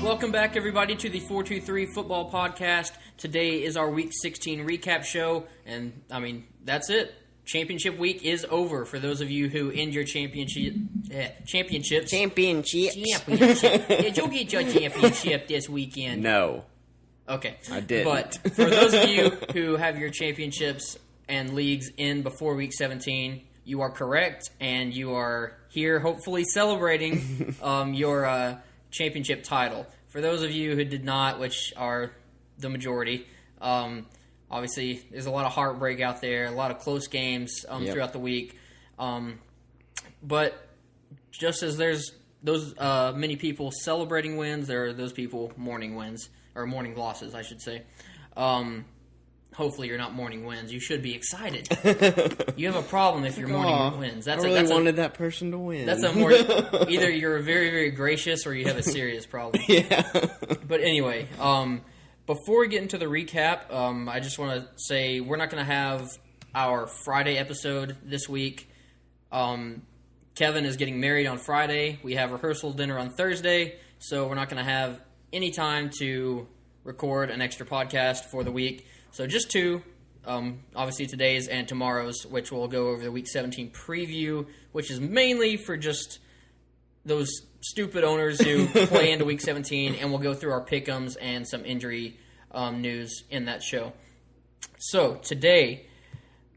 welcome back everybody to the 423 Football Podcast. Today is our Week 16 recap show, and that's it. Championship week is over for those of you who end your championships. Championships. Did you get your championship this weekend? No. Okay. I did. But for those of you who have your championships and leagues in before Week 17, you are correct, and you are here hopefully celebrating your championship title. For those of you who did not, which are the majority, obviously there's a lot of heartbreak out there, a lot of close games throughout the week. But just as there's those many people celebrating wins, there are those people mourning wins, or mourning losses, I should say. Hopefully you're not mourning wins. You should be excited. You have a problem if you're mourning wins. I really wanted that person to win. That's a more either you're very, very gracious or you have a serious problem. Yeah. But anyway, before we get into the recap, I just want to say we're not going to have our Friday episode this week. Kevin is getting married on Friday. We have rehearsal dinner on Thursday, so we're not going to have any time to record an extra podcast for the week. So just two, obviously today's and tomorrow's, which will go over the Week 17 preview, which is mainly for just those stupid owners who play into Week 17, and we'll go through our pick'ems and some injury news in that show. So today,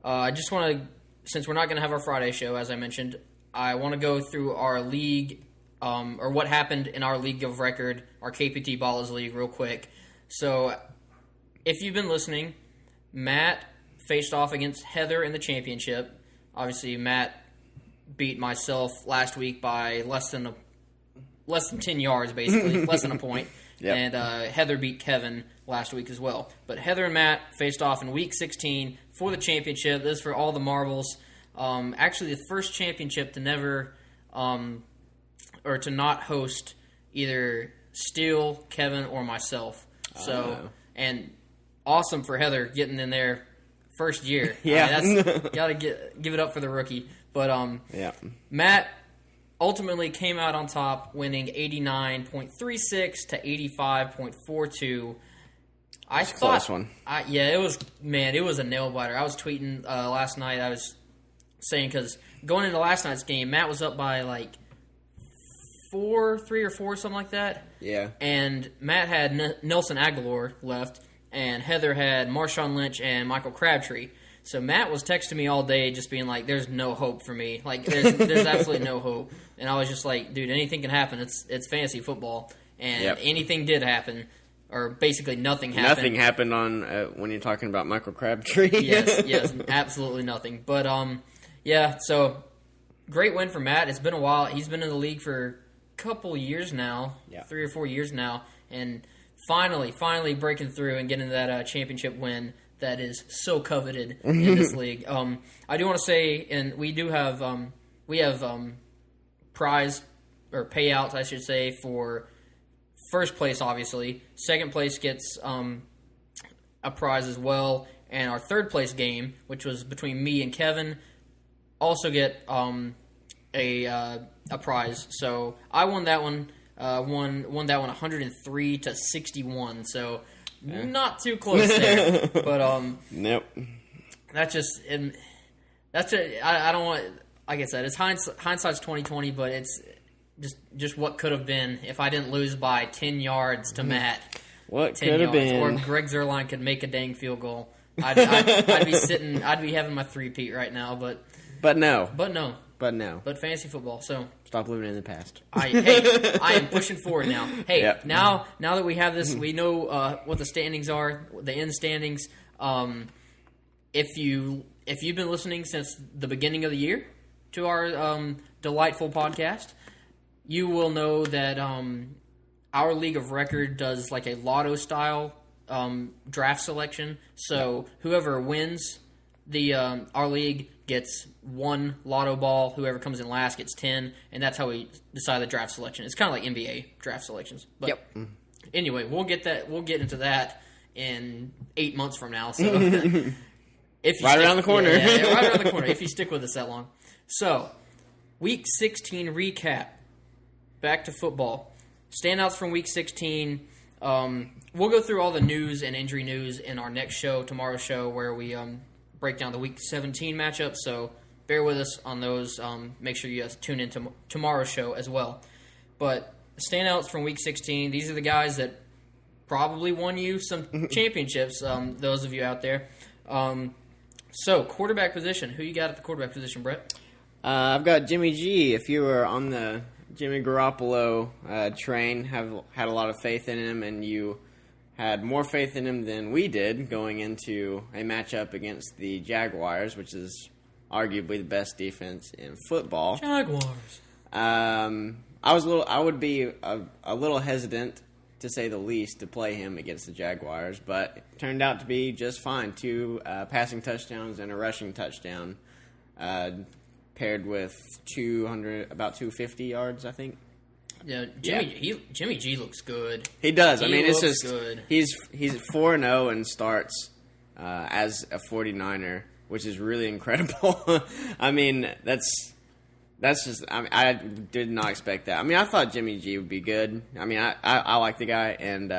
I just want to, since we're not going to have our Friday show, as I mentioned, I want to go through our league, or what happened in our league of record, our KPT Ballers League, real quick. So if you've been listening, Matt faced off against Heather in the championship. Obviously, Matt beat myself last week by less than 10 yards, basically, less than a point. Yep. And Heather beat Kevin last week as well. But Heather and Matt faced off in Week 16 for the championship. This is for all the marbles. Actually, the first championship to never, or to not host either Steele, Kevin, or myself. So, and awesome for Heather getting in there first year. Yeah. Gotta give it up for the rookie. But Matt ultimately came out on top, winning 89.36 to 85.42. Close one. It was a nail biter. I was tweeting last night. I was saying, because going into last night's game, Matt was up by like 3 or 4, something like that. Yeah. And Matt had Nelson Aguilar left, and Heather had Marshawn Lynch and Michael Crabtree. So Matt was texting me all day just being like, there's no hope for me. Like, there's absolutely no hope. And I was just like, dude, anything can happen. It's fantasy football. And anything did happen, or basically nothing happened. Nothing happened on when you're talking about Michael Crabtree. yes, absolutely nothing. But, so great win for Matt. It's been a while. He's been in the league for couple years now, 3 or 4 years now, and finally breaking through and getting that championship win that is so coveted in this league. I do want to say, and we have prize or payouts, I should say, for first place. Obviously, second place gets a prize as well, and our third place game, which was between me and Kevin, also get a prize. So I won that one. Won that one 103 to 61. So not too close there. But nope. That's just I don't want. Like I said, it's hindsight's 20/20, but it's just what could have been if I didn't lose by 10 yards to Matt. What could have been? Or Greg Zerline could make a dang field goal. I'd be having my three-peat right now. But no. But fantasy football, so stop living in the past. I am pushing forward now. Hey, now that we have this, we know what the standings are, the end standings. If you've been listening since the beginning of the year to our delightful podcast, you will know that our league of record does like a lotto style draft selection. So whoever wins our league gets 1 lotto ball. Whoever comes in last gets 10, and that's how we decide the draft selection. It's kind of like NBA draft selections. But anyway, we'll get into that in 8 months from now. So around the corner. Right around the corner if you stick with us that long. So, Week 16 recap. Back to football. standouts from Week 16. We'll go through all the news and injury news in our next show, tomorrow's show, where we break down the Week 17 matchups. So bear with us on those. Make sure you guys tune in to tomorrow's show as well. But standouts from Week 16, these are the guys that probably won you some championships, those of you out there. So, quarterback position. Who you got at the quarterback position, Brett? I've got Jimmy G. If you were on the Jimmy Garoppolo train, had a lot of faith in him, and you had more faith in him than we did going into a matchup against the Jaguars, which is arguably the best defense in football. Jaguars. I would be a little hesitant, to say the least, to play him against the Jaguars, but it turned out to be just fine. 2 passing touchdowns and a rushing touchdown, paired with about 250 yards, I think. Yeah, Jimmy G looks good. He does. It's just good. He's 4-0 and starts as a 49er, which is really incredible. That's just. I did not expect that. I thought Jimmy G would be good. I like the guy, and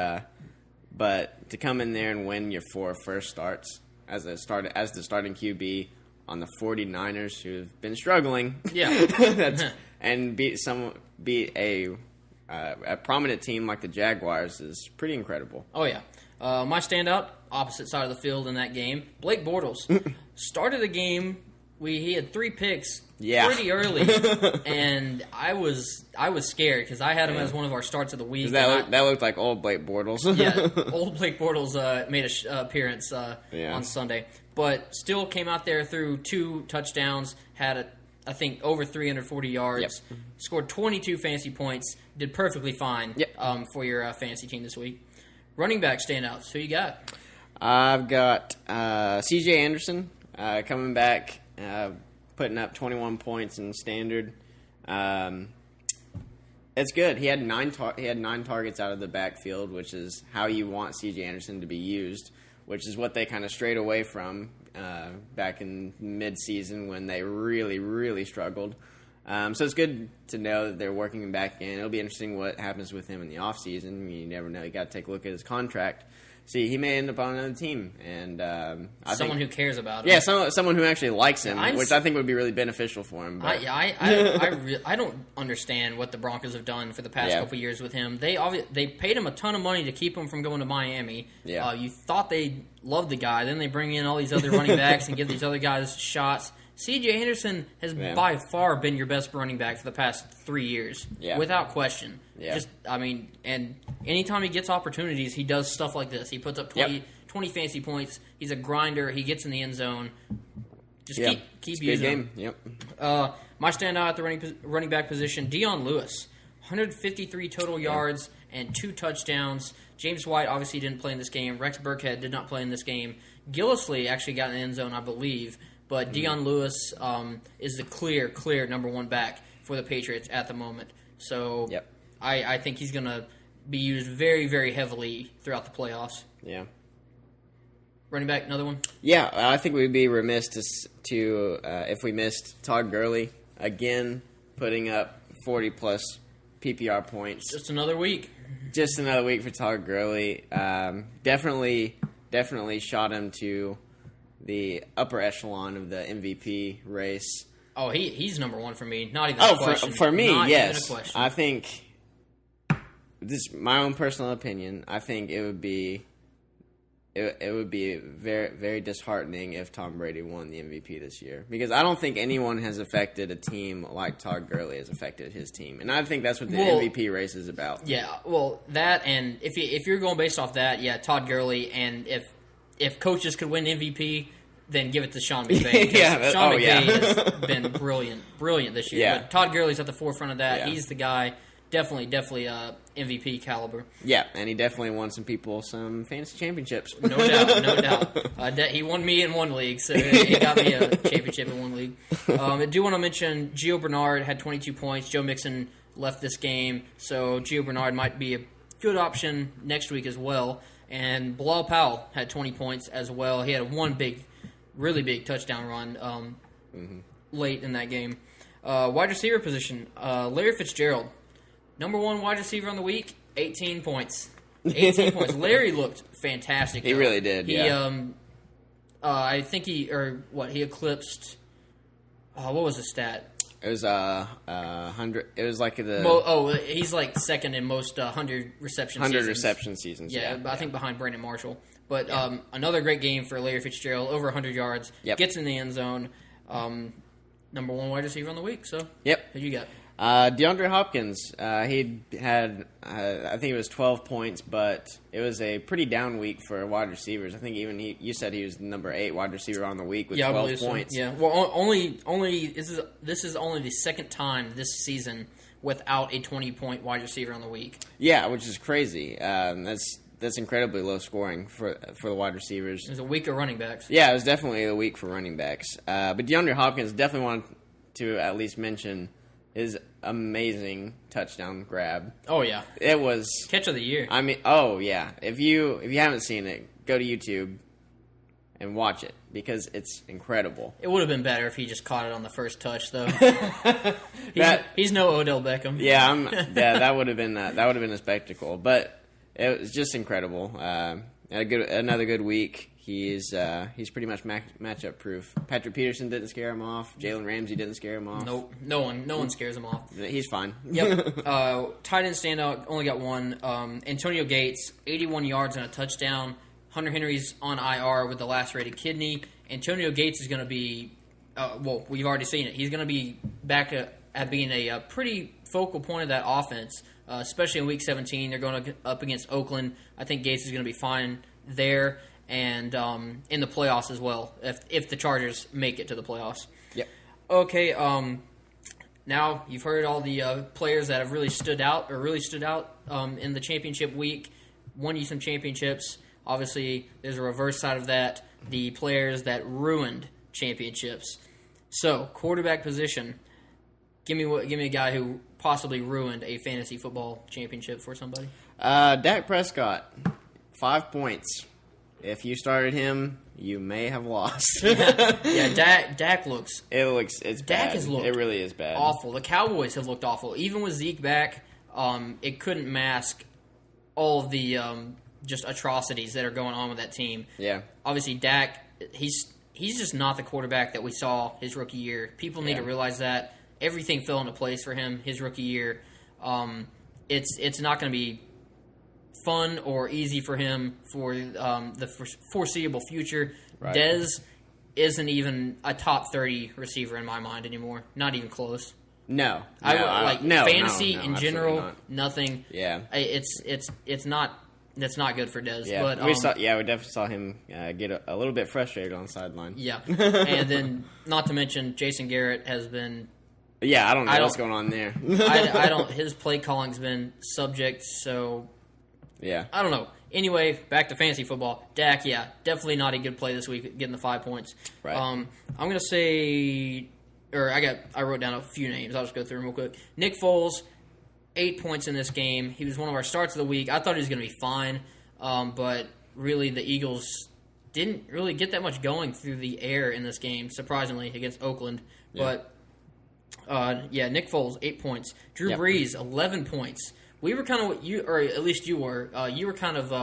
but to come in there and win your 4 first starts as the starting QB on the 49ers, who have been struggling, and beat a prominent team like the Jaguars is pretty incredible. Oh yeah, my standout, opposite side of the field in that game, Blake Bortles started the game. He had 3 picks pretty early, and I was scared because I had him as one of our starts of the week. That looked like old Blake Bortles. Old Blake Bortles made an appearance on Sunday, but still came out there, threw 2 touchdowns, had I think over 340 yards, scored 22 fantasy points, did perfectly fine for your fantasy team this week. Running back standouts, who you got? I've got C.J. Anderson coming back. Putting up 21 points in standard. It's good. He had 9 targets out of the backfield, which is how you want C.J. Anderson to be used, which is what they kind of strayed away from back in mid-season when they really, really struggled. So it's good to know that they're working him back in. It'll be interesting what happens with him in the offseason. You never know. You got to take a look at his contract. See, he may end up on another team, and someone who cares about him. Yeah, someone who actually likes him, which I think would be really beneficial for him. But. I don't understand what the Broncos have done for the past couple years with him. They paid him a ton of money to keep him from going to Miami. Yeah. You thought they loved the guy, then they bring in all these other running backs and give these other guys shots. C.J. Anderson has by far been your best running back for the past 3 years, without question. Yeah. And anytime he gets opportunities, he does stuff like this. He puts up 20 fantasy points. He's a grinder. He gets in the end zone. Just keep using him. Yep. My standout at the running back position, Dion Lewis, 153 total yards and 2 touchdowns. James White obviously didn't play in this game. Rex Burkhead did not play in this game. Gillislee actually got in the end zone, I believe. But Dion Lewis is the clear number 1 back for the Patriots at the moment. So I think he's going to be used very, very heavily throughout the playoffs. Yeah. Running back, another one? Yeah, I think we'd be remiss to if we missed Todd Gurley again, putting up 40-plus PPR points. Just another week. Just another week for Todd Gurley. Definitely shot him to the upper echelon of the MVP race. Oh, he's number 1 for me. Not even a question. For me, not yes. Even a question. I think, this is my own personal opinion, I think it would be very, very disheartening if Tom Brady won the MVP this year. Because I don't think anyone has affected a team like Todd Gurley has affected his team. And I think that's what the MVP race is about. Yeah, well, that, and if you're going based off that, Todd Gurley, and if coaches could win MVP, then give it to Sean McVay. Sean McVay has been brilliant this year. Yeah. But Todd Gurley's at the forefront of that. Yeah. He's the guy. Definitely MVP caliber. Yeah, and he definitely won some people some fantasy championships. No doubt. He won me in 1 league, so he got me a championship in 1 league. I do want to mention Gio Bernard had 22 points. Joe Mixon left this game, so Gio Bernard might be a good option next week as well. And Bilal Powell had 20 points as well. He had one really big touchdown run late in that game. Wide receiver position, Larry Fitzgerald. Number 1 wide receiver on the week, 18 points. 18 points. Larry looked fantastic. He really did. I think he eclipsed. What was the stat? It was 100. It was like the he's like second in most 100 reception 100 seasons. reception seasons. Yeah, I think behind Brandon Marshall. But another great game for Larry Fitzgerald, over 100 yards. Yep. Gets in the end zone. Number 1 wide receiver on the week. So yep. Who you got? DeAndre Hopkins, he had, I think it was 12 points, but it was a pretty down week for wide receivers. I think even you said he was the number 8 wide receiver on the week with 12 points. So. Yeah, well, only this is only the second time this season without a 20-point wide receiver on the week. Yeah, which is crazy. That's incredibly low scoring for the wide receivers. It was a week of running backs. Yeah, it was definitely a week for running backs. But DeAndre Hopkins definitely wanted to at least mention his amazing touchdown grab. Oh yeah, it was catch of the year. I mean, oh yeah. If you haven't seen it, go to YouTube and watch it because it's incredible. It would have been better if he just caught it on the first touch, though. He's no Odell Beckham. Yeah, that would have been a spectacle, but it was just incredible. Another good week. He's pretty much matchup proof. Patrick Peterson didn't scare him off. Jalen Ramsey didn't scare him off. Nope, no one scares him off. He's fine. Yep. Tight end standout, only got one. Antonio Gates, 81 yards and a touchdown. Hunter Henry's on IR with the lacerated kidney. Antonio Gates is going to be, we've already seen it. He's going to be back at being a pretty focal point of that offense, especially in Week 17. They're going up against Oakland. I think Gates is going to be fine there. And in the playoffs as well, if the Chargers make it to the playoffs. Yep. Okay. Now you've heard all the players that have really stood out in the championship week, won you some championships. Obviously, there's a reverse side of that: the players that ruined championships. So, quarterback position. Give me a guy who possibly ruined a fantasy football championship for somebody. Dak Prescott, 5 points. If you started him, you may have lost. Dak looks. It's Dak bad. has looked. It really is bad. Awful. The Cowboys have looked awful. Even with Zeke back, it couldn't mask all of the just atrocities that are going on with that team. Yeah. Obviously, Dak, he's just not the quarterback that we saw his rookie year. People need to realize that everything fell into place for him his rookie year. It's not going to be fun or easy for him for the foreseeable future. Right. Dez isn't even a top 30 receiver in my mind anymore. Not even close. No. Fantasy in general, not. Nothing. Yeah. It's not good for Dez. Yeah. But, we definitely saw him get a little bit frustrated on the sideline. Yeah. And then, not to mention, Jason Garrett has been. Yeah, I don't know what's going on there. I don't. His play calling's been subject, so. Yeah. I don't know. Anyway, back to fantasy football. Dak, definitely not a good play this week, getting the 5 points. Right. I'm going to say, I wrote down a few names. I'll just go through them real quick. Nick Foles, 8 points in this game. He was one of our starts of the week. I thought he was going to be fine, but really the Eagles didn't really get that much going through the air in this game, surprisingly, against Oakland. Yeah. But, Nick Foles, 8 points. Drew Brees, 11 points. We were kind of, or at least you were kind of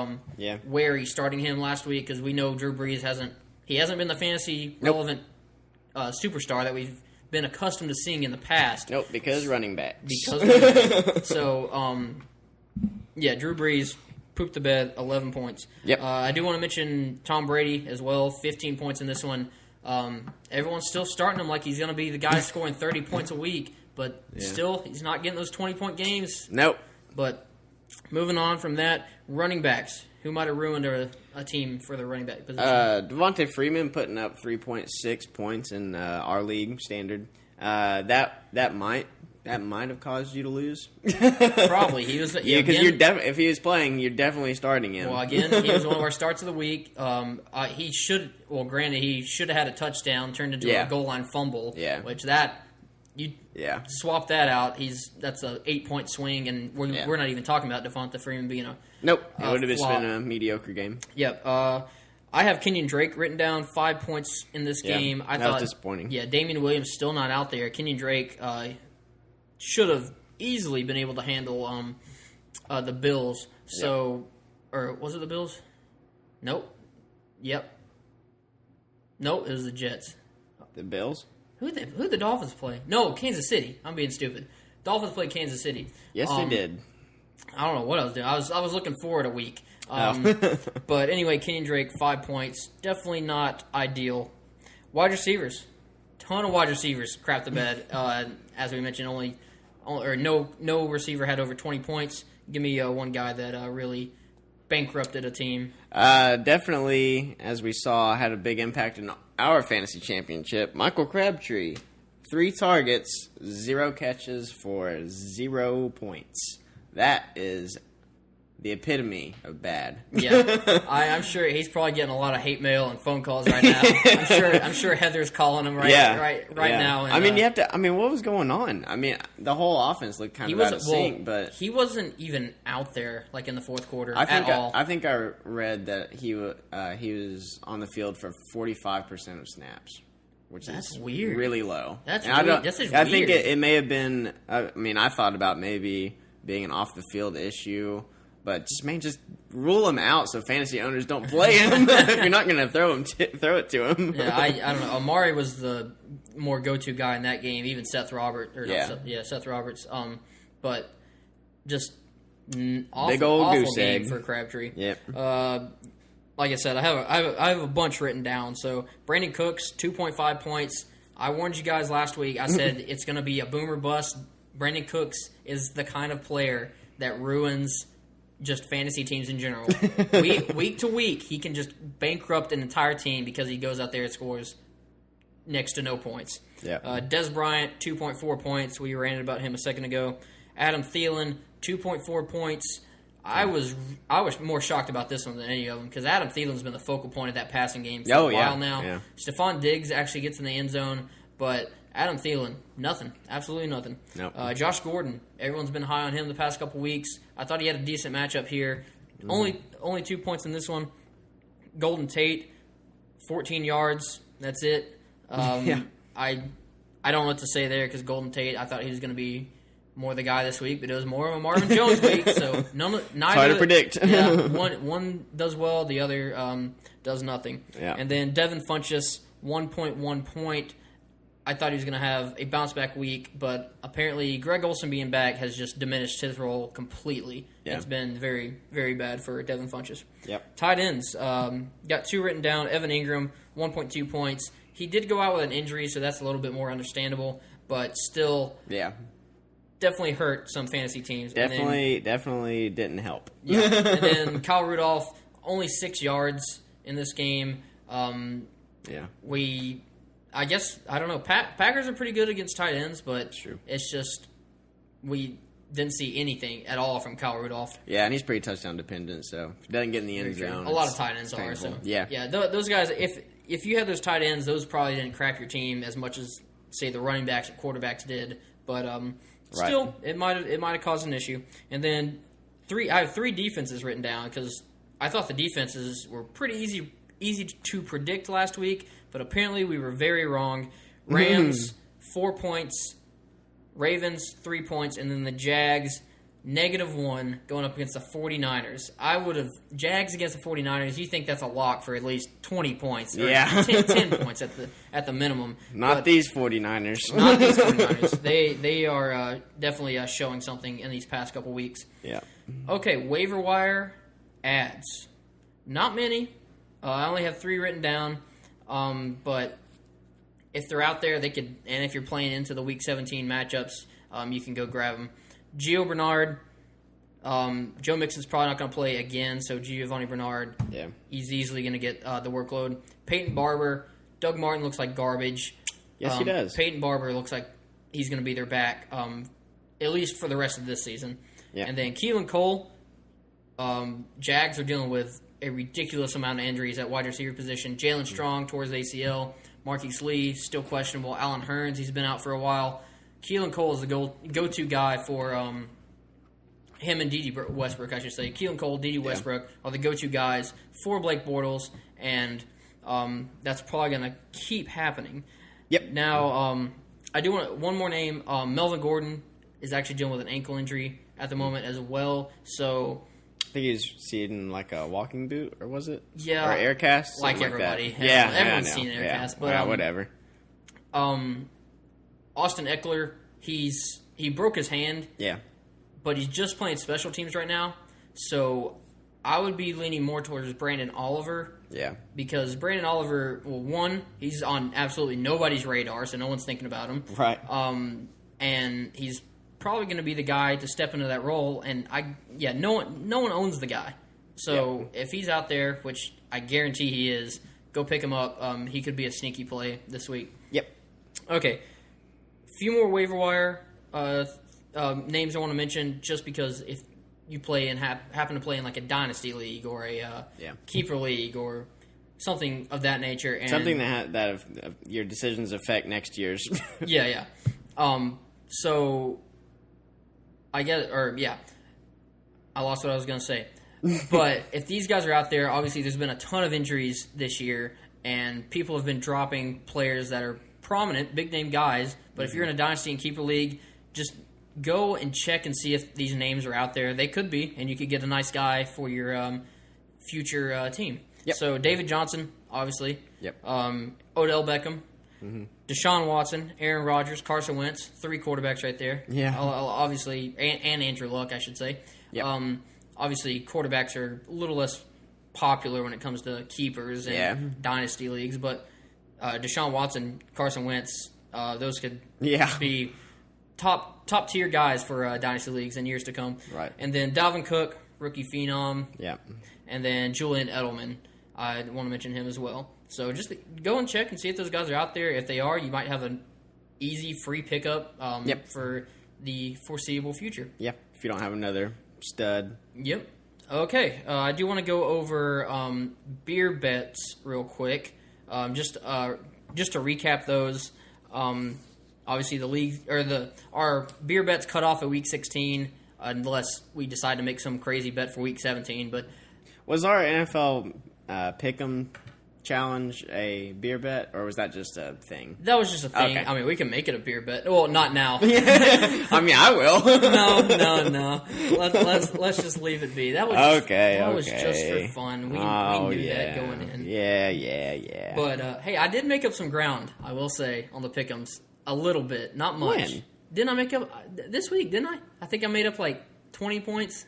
wary starting him last week because we know Drew Brees hasn't been the fantasy relevant superstar that we've been accustomed to seeing in the past. Nope, because running back. So, Drew Brees pooped the bed, 11 points. Yep. I do want to mention Tom Brady as well, 15 points in this one. Everyone's still starting him like he's going to be the guy scoring 30 points a week, but still, he's not getting those 20-point games. Nope. But moving on from that, running backs. Who might have ruined a team for the running back position? Devontae Freeman putting up 3.6 points in our league standard. That might have caused you to lose. Probably he was. Yeah, because if he was playing, you're definitely starting him. Well, again, he was one of our starts of the week. He should. Well, granted, he should have had a touchdown turned into a goal line fumble. Yeah. Which swap that out. That's a 8-point swing, and we're not even talking about Devonta Freeman being a nope. It would have just been a mediocre game. Yep. I have Kenyon Drake written down 5 points in this game. I thought was disappointing. Yeah, Damian Williams still not out there. Kenyon Drake should have easily been able to handle the Bills. So, or was it the Bills? Nope. Yep. Nope, it was the Jets. The Bills? Who the Dolphins play? No, Kansas City. I'm being stupid. Dolphins played Kansas City. Yes, they did. I don't know what I was doing. I was looking forward a week. But anyway, Kenyon Drake, 5 points. Definitely not ideal. Wide receivers. Ton of wide receivers crap the bed. As we mentioned, no receiver had over 20 points. Give me one guy that really bankrupted a team. Definitely, as we saw, had a big impact in our fantasy championship. Michael Crabtree, 3 targets, 0 catches for 0 points. That is the epitome of bad. Yeah, I'm sure he's probably getting a lot of hate mail and phone calls right now. I'm sure Heather's calling him right now. And, you have to. What was going on? The whole offense looked kind of out of sync, but he wasn't even out there like in the fourth quarter at all. I think I read that he was on the field for 45% of snaps, which is weird. Really low. That's weird. I think it may have been. I thought about maybe being an off the field issue. But just rule him out so fantasy owners don't play him. If you're not going to throw it to him. Yeah, I don't know. Amari was the more go-to guy in that game. Even Seth Roberts. Seth Roberts. But just awful, big old awful goose game egg for Crabtree. Yep. Like I said, I have a bunch written down. So Brandon Cooks, 2.5 points. I warned you guys last week. I said it's going to be a boomer bust. Brandon Cooks is the kind of player that ruins just fantasy teams in general. Week to week, he can just bankrupt an entire team because he goes out there and scores next to no points. Yeah. Dez Bryant, 2.4 points. We ranted about him a second ago. Adam Thielen, 2.4 points. I was more shocked about this one than any of them because Adam Thielen's been the focal point of that passing game for a while now. Yeah. Stephon Diggs actually gets in the end zone, but Adam Thielen, nothing. Absolutely nothing. Nope. Josh Gordon, everyone's been high on him the past couple weeks. I thought he had a decent matchup here. Only 2 points in this one. Golden Tate, 14 yards. That's it. Yeah. I don't know what to say there because Golden Tate, I thought he was going to be more the guy this week, but it was more of a Marvin Jones week. So neither. It's hard to predict. Yeah, one does well, the other does nothing. Yeah. And then Devin Funchess, 1.1 point. I thought he was going to have a bounce-back week, but apparently Greg Olsen being back has just diminished his role completely. Yeah. It's been very, very bad for Devin Funchess. Yep. Tight ends, got 2 written down. Evan Ingram, 1.2 points. He did go out with an injury, so that's a little bit more understandable, but still definitely hurt some fantasy teams. Definitely didn't help. Yeah. And then Kyle Rudolph, only 6 yards in this game. I guess, I don't know, Packers are pretty good against tight ends, but it's just we didn't see anything at all from Kyle Rudolph. Yeah, and he's pretty touchdown dependent, so if he doesn't get in the end zone, a lot of tight ends are. So those guys, if you had those tight ends, those probably didn't crack your team as much as say the running backs and quarterbacks did, but still it might have caused an issue. And then I have 3 defenses written down because I thought the defenses were pretty easy to predict last week. But apparently we were very wrong. Rams, 4 points. Ravens, 3 points. And then the Jags, -1, going up against the 49ers. Jags against the 49ers, you think that's a lock for at least 20 points. Or 10 points at the minimum. Not these 49ers. Not these 49ers. They are definitely showing something in these past couple weeks. Yeah. Okay, waiver wire ads. Not many. I only have 3 written down. But if they're out there, they could, and if you're playing into the Week 17 matchups, you can go grab them. Gio Bernard, Joe Mixon's probably not going to play again, so Giovanni Bernard, he's easily going to get the workload. Peyton Barber, Doug Martin looks like garbage. Yes, he does. Peyton Barber looks like he's going to be their back, at least for the rest of this season. Yeah. And then Keelan Cole, Jags are dealing with a ridiculous amount of injuries at wide receiver position. Jalen Strong towards ACL. Marquise Lee, still questionable. Alan Hearns, he's been out for a while. Keelan Cole is the go-to guy for him and Dede Westbrook, I should say. Keelan Cole, Dede Westbrook are the go-to guys for Blake Bortles, and that's probably going to keep happening. Yep. Now, I do want one more name. Melvin Gordon is actually dealing with an ankle injury at the moment as well. So I think he's seen like a walking boot, or was it? Yeah. Or air cast? Like Something everybody. That. Yeah. Everyone's seen an air cast. But, whatever. Austin Eckler, he broke his hand. Yeah. But he's just playing special teams right now. So I would be leaning more towards Brandon Oliver. Yeah. Because Brandon Oliver, well, one, he's on absolutely nobody's radar, so no one's thinking about him. Right. And he's probably going to be the guy to step into that role. And no one owns the guy. So if he's out there, which I guarantee he is, go pick him up. He could be a sneaky play this week. Yep. Okay. A few more waiver wire names I want to mention, just because if you play and happen to play in like a dynasty league or a keeper league or something of that nature, and something that your decisions affect next year's. yeah. So I lost what I was going to say. But if these guys are out there, obviously there's been a ton of injuries this year, and people have been dropping players that are prominent, big name guys. But if you're in a dynasty and keeper league, just go and check and see if these names are out there. They could be, and you could get a nice guy for your future team. Yep. So David Johnson, obviously. Yep. Odell Beckham. Mm-hmm. Deshaun Watson, Aaron Rodgers, Carson Wentz. 3 quarterbacks right there. Yeah. Obviously, and Andrew Luck, I should say. Yep. Obviously, quarterbacks are a little less popular when it comes to keepers and dynasty leagues, but Deshaun Watson, Carson Wentz, those could be top tier guys for dynasty leagues in years to come. Right. And then Dalvin Cook, rookie phenom. Yeah. And then Julian Edelman, I want to mention him as well. So just go and check and see if those guys are out there. If they are, you might have an easy free pickup for the foreseeable future. Yep. If you don't have another stud. Yep. Okay. I do want to go over beer bets real quick. Just to recap those. Obviously, the league or our beer bets cut off at week 16, unless we decide to make some crazy bet for week 17. But was our NFL Pick'em challenge a beer bet, or was that just a thing? That was just a thing. Okay. I mean, we can make it a beer bet. Well, not now. I mean, I will. No. Let's just leave it be. That was was just for fun. We knew that going in. Yeah. But hey, I did make up some ground, I will say, on the Pick'ems a little bit, not much. When? Didn't I make up this week? Didn't I? I think I made up like 20 points.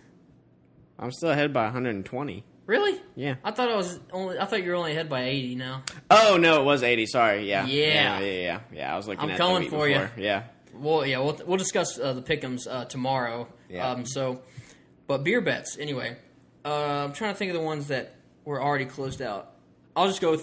I'm still ahead by 120. Really? Yeah. I thought you were only ahead by 80 now. Oh no, it was 80. Sorry. Yeah. Yeah. I was looking. I'm at coming the week for before. you. Yeah. Well, yeah. We'll discuss the Pick'ems tomorrow. Yeah. But beer bets anyway. I'm trying to think of the ones that were already closed out. I'll just go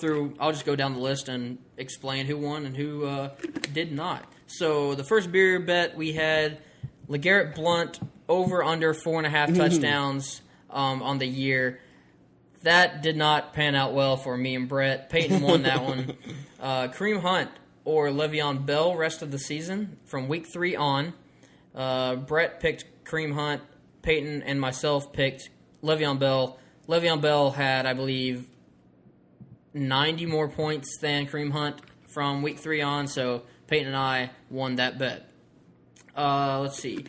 down the list and explain who won and who did not. So the first beer bet we had LeGarrette Blount over under 4.5 touchdowns on the year. That did not pan out well for me and Brett. Peyton won that one. Kareem Hunt or Le'Veon Bell rest of the season from week 3 on. Brett picked Kareem Hunt. Peyton and myself picked Le'Veon Bell. Le'Veon Bell had, I believe, 90 more points than Kareem Hunt from week 3 on, so Peyton and I won that bet. Let's see.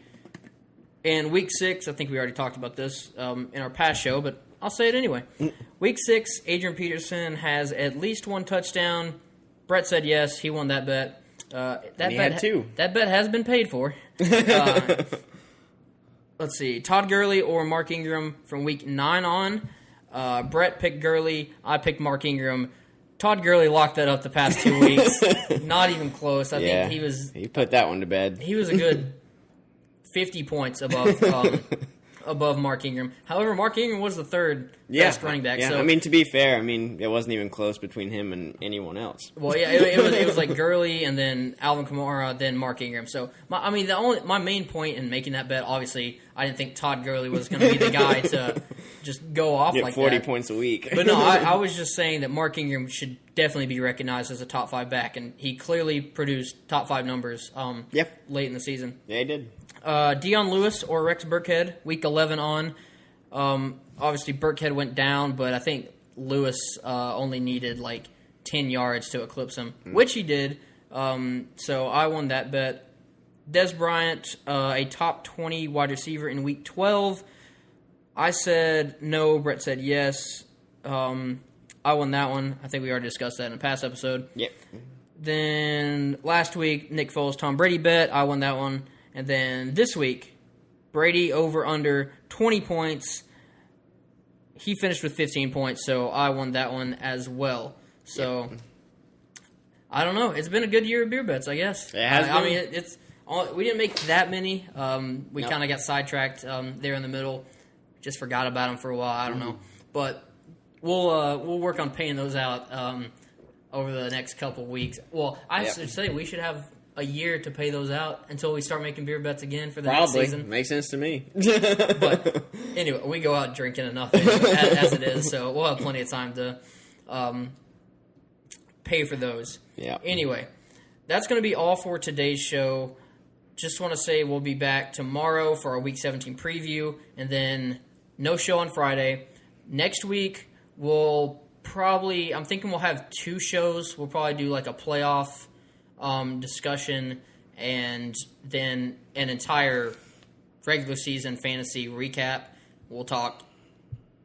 In week 6, I think we already talked about this in our past show, but I'll say it anyway. Week 6, Adrian Peterson has at least 1 touchdown. Brett said yes. He won that bet. He had 2. That bet has been paid for. Let's see. Todd Gurley or Mark Ingram from week 9 on. Brett picked Gurley. I picked Mark Ingram. Todd Gurley locked that up the past 2 weeks. Not even close. I think he put that one to bed. He was a good 50 points above Mark Ingram. However, Mark Ingram was the third best running back. Yeah. So, I mean, to be fair, it wasn't even close between him and anyone else. Well, yeah, it was like Gurley and then Alvin Kamara, then Mark Ingram. So, my main point in making that bet, obviously, I didn't think Todd Gurley was going to be the guy to just go off Get like 40 that. points a week. But no, I was just saying that Mark Ingram should definitely be recognized as a top 5 back, and he clearly produced top 5 numbers late in the season. Yeah, he did. Dion Lewis or Rex Burkhead, week 11 on. Obviously, Burkhead went down, but I think Lewis only needed like 10 yards to eclipse him, which he did. So I won that bet. Des Bryant, a top 20 wide receiver in Week 12. I said no. Brett said yes. I won that one. I think we already discussed that in a past episode. Yep. Then last week, Nick Foles, Tom Brady bet. I won that one. And then this week, Brady over under 20 points. He finished with 15 points, so I won that one as well. So, yep. I don't know. It's been a good year of beer bets, I guess. It has been. I mean, we didn't make that many. We kind of got sidetracked there in the middle. Just forgot about them for a while. I don't know. But we'll work on paying those out over the next couple weeks. Well, I should say we should have a year to pay those out until we start making beer bets again for the next season. Makes sense to me. But anyway, we go out drinking enough as it is, so we'll have plenty of time to pay for those. Yeah. Anyway, that's going to be all for today's show. Just want to say we'll be back tomorrow for our Week 17 preview, and then no show on Friday. Next week, I'm thinking we'll have 2 shows. We'll probably do like a playoff discussion and then an entire regular season fantasy recap. We'll talk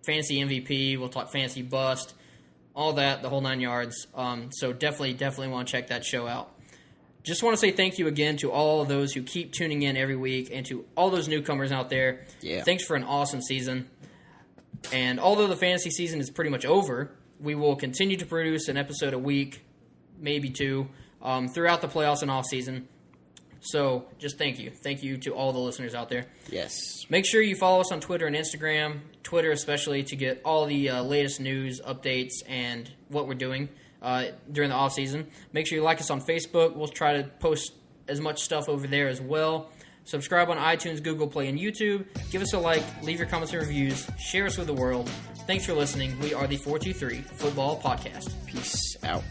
fantasy MVP. We'll talk fantasy bust. All that, the whole 9 yards. So definitely want to check that show out. Just want to say thank you again to all of those who keep tuning in every week and to all those newcomers out there. Yeah. Thanks for an awesome season. And although the fantasy season is pretty much over, we will continue to produce an episode a week, maybe 2, throughout the playoffs and off season. So just thank you. Thank you to all the listeners out there. Yes. Make sure you follow us on Twitter and Instagram, Twitter especially, to get all the latest news, updates, and what we're doing during the off season. Make sure you like us on Facebook. We'll try to post as much stuff over there as well. Subscribe on iTunes, Google Play, and YouTube. Give us a like. Leave your comments and reviews. Share us with the world. Thanks for listening. We are the 423 Football Podcast. Peace out.